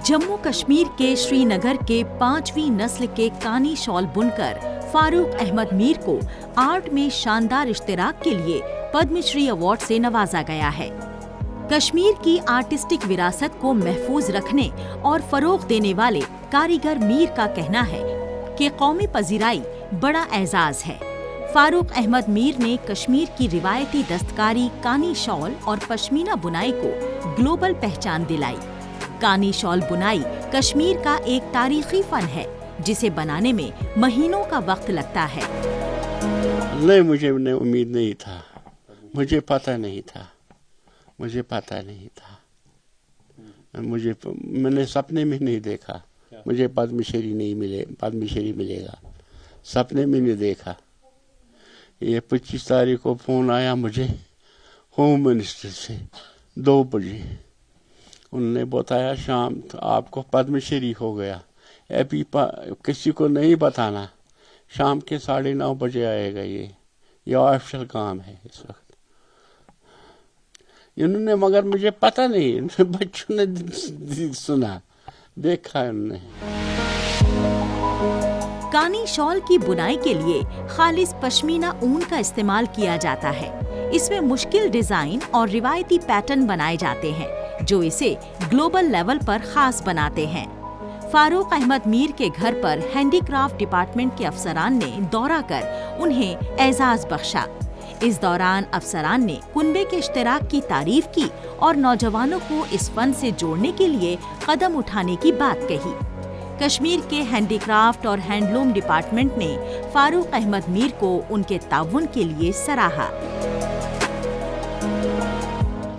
जम्मू कश्मीर के श्रीनगर के 5वीं नस्ल के कानी शॉल बुनकर फारूक अहमद मीर को आर्ट में शानदार इश्तिराक के लिए पद्मश्री अवार्ड से नवाजा गया है। कश्मीर की आर्टिस्टिक विरासत को महफूज रखने और फरोग देने वाले कारीगर मीर का कहना है कि कौमी पजीराई बड़ा एजाज है। फारूक अहमद मीर ने कश्मीर की रिवायती दस्तकारी कानी शॉल और पश्मीना बुनाई को ग्लोबल पहचान दिलाई। कानी शॉल बुनाई कश्मीर का एक तारीखी फन है जिसे बनाने में महीनों का वक्त लगता है। नहीं, मुझे उम्मीद नहीं था, मुझे पता नहीं था, मैंने सपने में नहीं देखा मुझे पद्मश्री मिलेगा, सपने में नहीं देखा। ये 25 तारीख को फोन आया मुझे होम मिनिस्टर से 2 बजे, उन्होंने बताया शाम आपको पद्मश्री हो गया, अभी किसी को नहीं बताना, शाम के 9:30 बजे आएगा। ये ऑफिशियल काम है इस वक्त। इन्होंने मगर मुझे पता नहीं, बच्चों ने सुना, देखा उन्होंने। कानी शॉल की बुनाई के लिए खालिस पश्मीना ऊन का इस्तेमाल किया जाता है। इसमें मुश्किल डिजाइन और रिवायती पैटर्न बनाए जाते हैं जो इसे ग्लोबल लेवल पर खास बनाते हैं। फारूक अहमद मीर के घर पर हैंडीक्राफ्ट डिपार्टमेंट के अफसरान ने दौरा कर उन्हें एजाज बख्शा। इस दौरान अफसरान ने कुनबे के इश्तिराक की तारीफ की और नौजवानों को इस फन से जोड़ने के लिए कदम उठाने की बात कही। कश्मीर के हैंडीक्राफ्ट और हैंडलूम डिपार्टमेंट ने फारूक अहमद मीर को उनके ताउन के लिए सराहा।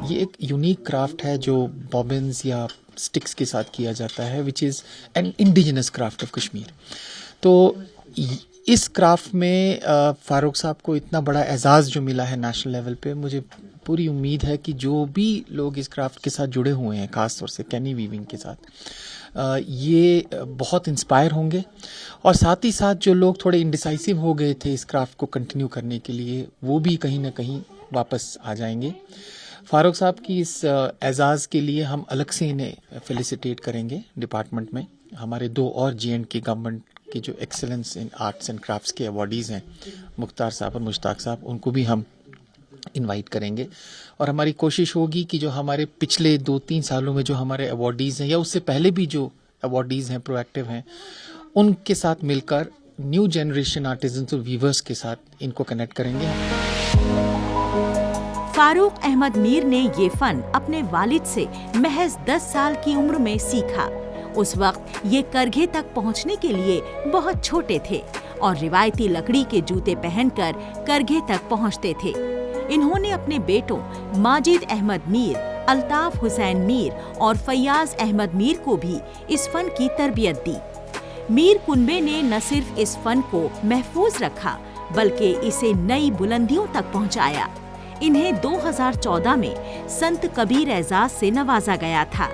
ये एक यूनिक क्राफ्ट है जो बॉबिन्स या स्टिक्स के साथ किया जाता है, which is an indigenous craft of Kashmir. तो इस क्राफ्ट में फारूक साहब को इतना बड़ा एजाज़ जो मिला है नेशनल लेवल पे, मुझे पूरी उम्मीद है कि जो भी लोग इस क्राफ्ट के साथ जुड़े हुए हैं, खास तौर से कैनी वीविंग के साथ, ये बहुत इंस्पायर होंगे। और साथ ही साथ जो लोग थोड़े इंडिसाइसिव हो गए थे इस क्राफ्ट को कंटिन्यू करने के लिए, वो भी कहीं ना कहीं वापस आ जाएंगे। फारूक साहब की इस एजाज़ के लिए हम अलग से इन्हें फेलिसिटेट करेंगे डिपार्टमेंट में। हमारे 2 और J&K गवर्नमेंट के जो excellence in arts and crafts के अवार्डीज़ हैं, मुख्तार साहब और मुश्ताक साहब, उनको भी हम इनवाइट करेंगे। और हमारी कोशिश होगी कि जो हमारे पिछले 2-3 सालों में जो हमारे अवार्डीज़ हैं या उससे पहले भी जो अवार्डीज़ हैं, प्रोएक्टिव हैं, उनके साथ मिलकर न्यू जनरेशन आर्टिजन्स और वीवर्स के साथ इनको कनेक्ट करेंगे। फारूक अहमद मीर ने ये फन अपने वालिद से महज 10 साल की उम्र में सीखा। उस वक्त ये करघे तक पहुंचने के लिए बहुत छोटे थे और रिवायती लकड़ी के जूते पहनकर करघे तक पहुंचते थे। इन्होंने अपने बेटों माजिद अहमद मीर, अल्ताफ हुसैन मीर और फैयाज अहमद मीर को भी इस फन की तरबियत दी। मीर कुनबे ने न सिर्फ इस फन को महफूज रखा बल्कि इसे नई बुलंदियों तक पहुंचाया। इन्हें 2014 में संत कबीर एजाज से नवाजा गया था।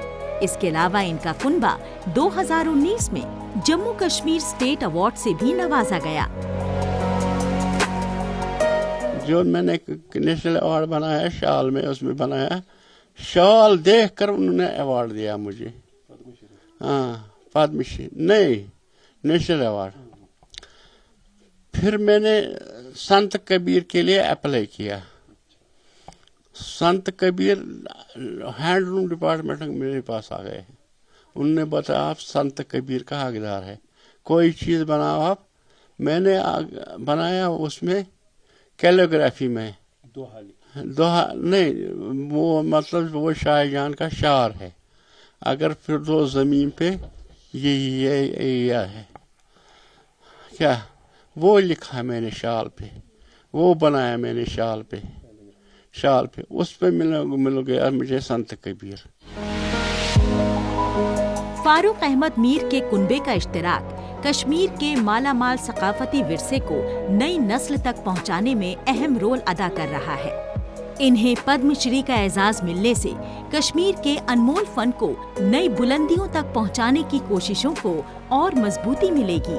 इसके अलावा इनका कुनबा 2019 में जम्मू कश्मीर स्टेट अवार्ड से भी नवाजा गया। जो मैंने नेशनल अवार्ड बनाया शॉल में, उसमें बनाया, शॉल देखकर उन्होंने अवार्ड दिया मुझे। हाँ, पद्मश्री नहीं, नेशनल अवार्ड। फिर मैंने संत कबीर के लिए अप्लाई किया। संत कबीर हैंडलूम डिपार्टमेंट मेरे पास आ गए। उन्होंने बताया आप संत कबीर का हकदार है, कोई चीज़ बनाओ आप। मैंने बनाया उसमें कैलीग्राफी में दोहा नहीं, वो मतलब वो शाहजहां का शार है, अगर फिर दो ज़मीन पे ये है क्या, वो लिखा मैंने शाल पे, वो बनाया मैंने शाल पे, उस पे मिल गया मुझे संत कबीर। फारूक अहमद मीर के कुनबे का इश्तिराक कश्मीर के मालामाल सकाफती विरसे को नई नस्ल तक पहुंचाने में अहम रोल अदा कर रहा है। इन्हें पद्मश्री का एजाज मिलने से कश्मीर के अनमोल फन को नई बुलंदियों तक पहुंचाने की कोशिशों को और मजबूती मिलेगी।